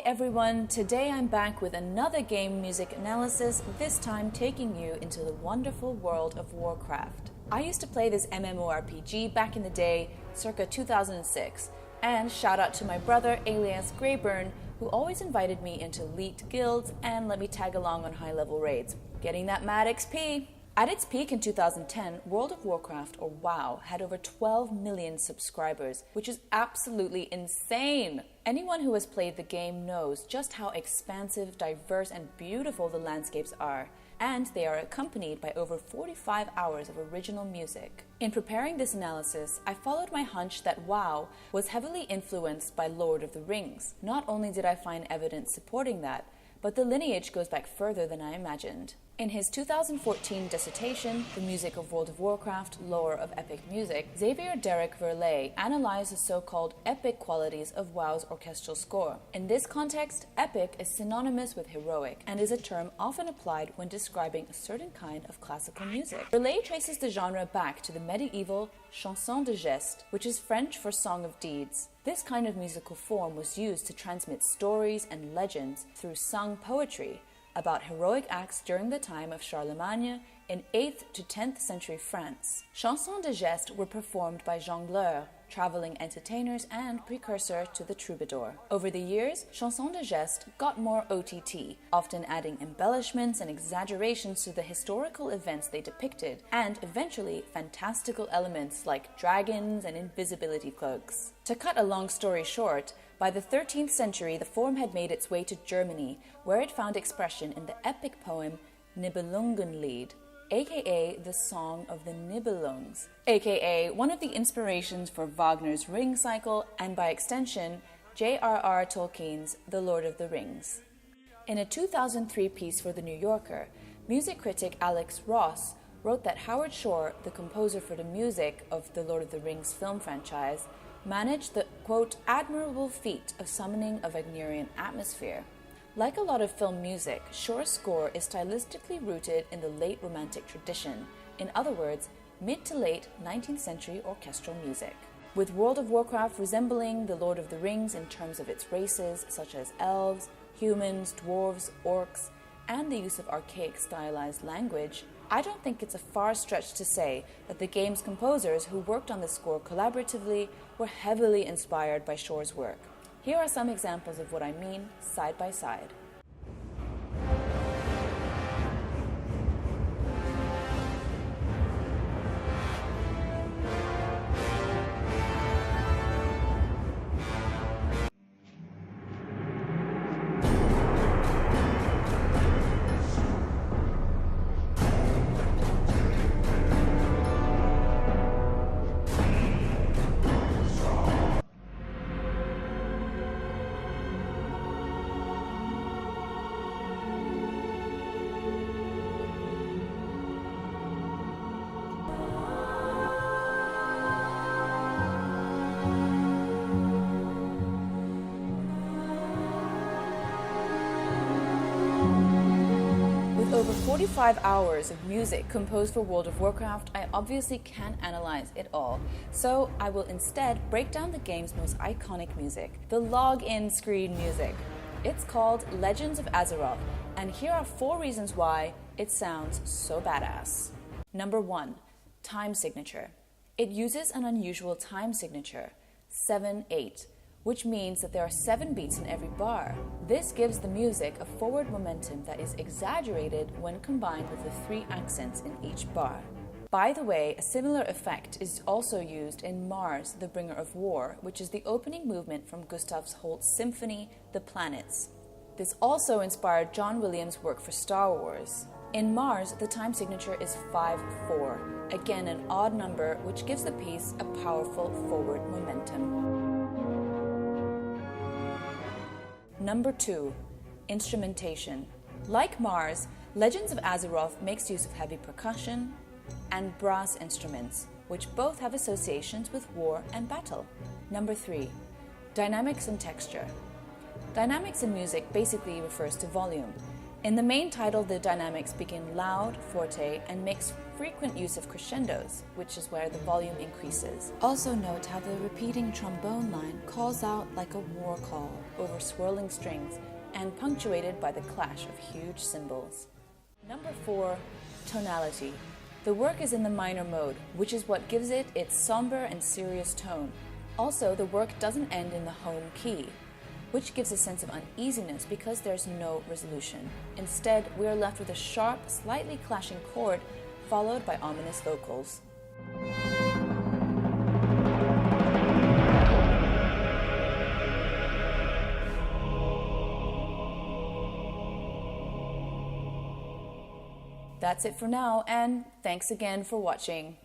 everyone, today I'm back with another game music analysis, this time taking you into the wonderful world of Warcraft. I used to play this MMORPG back in the day, circa 2006, and shout out to my brother alias Greyburn, who always invited me into leaked guilds and let me tag along on high-level raids, getting that mad XP. At its peak in 2010, World of Warcraft, or WoW, had over 12 million subscribers, which is absolutely insane. Anyone who has played the game knows just how expansive, diverse, and beautiful the landscapes are, and they are accompanied by over 45 hours of original music. In preparing this analysis, I followed my hunch that WoW was heavily influenced by Lord of the Rings. Not only did I find evidence supporting that, but the lineage goes back further than I imagined. In his 2014 dissertation, The Music of World of Warcraft, Lore of Epic Music, Xavier Derek Verlet analyzed the so-called epic qualities of WoW's orchestral score. In this context, epic is synonymous with heroic and is a term often applied when describing a certain kind of classical music. Verlet traces the genre back to the medieval chanson de geste, which is French for song of deeds. This kind of musical form was used to transmit stories and legends through sung poetry about heroic acts during the time of Charlemagne in 8th to 10th century France. Chansons de geste were performed by jongleurs, traveling entertainers and precursor to the troubadour. Over the years, chansons de geste got more OTT, often adding embellishments and exaggerations to the historical events they depicted, and eventually fantastical elements like dragons and invisibility cloaks. To cut a long story short, by the 13th century, the form had made its way to Germany, where it found expression in the epic poem Nibelungenlied, aka the Song of the Nibelungs, aka one of the inspirations for Wagner's Ring Cycle and by extension, J.R.R. Tolkien's The Lord of the Rings. In a 2003 piece for The New Yorker, music critic Alex Ross wrote that Howard Shore, the composer for the music of the Lord of the Rings film franchise, managed the, quote, admirable feat of summoning a Wagnerian atmosphere. Like a lot of film music, Shore's score is stylistically rooted in the late Romantic tradition, in other words, mid to late 19th century orchestral music. With World of Warcraft resembling the Lord of the Rings in terms of its races such as elves, humans, dwarves, orcs, and the use of archaic stylized language, I don't think it's a far stretch to say that the game's composers who worked on the score collaboratively were heavily inspired by Shore's work. Here are some examples of what I mean, side by side. Over 45 hours of music composed for World of Warcraft, I obviously can't analyze it all, so I will instead break down the game's most iconic music, the login screen music. It's called Legends of Azeroth, and here are 4 reasons why it sounds so badass. Number 1, time signature. It uses an unusual time signature, 7/8. Which means that there are 7 beats in every bar. This gives the music a forward momentum that is exaggerated when combined with the 3 accents in each bar. By the way, a similar effect is also used in Mars, the Bringer of War, which is the opening movement from Gustav Holst's symphony, The Planets. This also inspired John Williams' work for Star Wars. In Mars, the time signature is 5/4, again an odd number which gives the piece a powerful forward momentum. Number 2, instrumentation. Like Mars, Legends of Azeroth makes use of heavy percussion and brass instruments, which both have associations with war and battle. Number 3, dynamics and texture. Dynamics in music basically refers to volume. In the main title, the dynamics begin loud, forte, and makes frequent use of crescendos, which is where the volume increases. Also note how the repeating trombone line calls out like a war call over swirling strings and punctuated by the clash of huge cymbals. Number 4, tonality. The work is in the minor mode, which is what gives it its somber and serious tone. Also, the work doesn't end in the home key, which gives a sense of uneasiness because there's no resolution. Instead, we are left with a sharp, slightly clashing chord followed by ominous vocals. That's it for now, and thanks again for watching.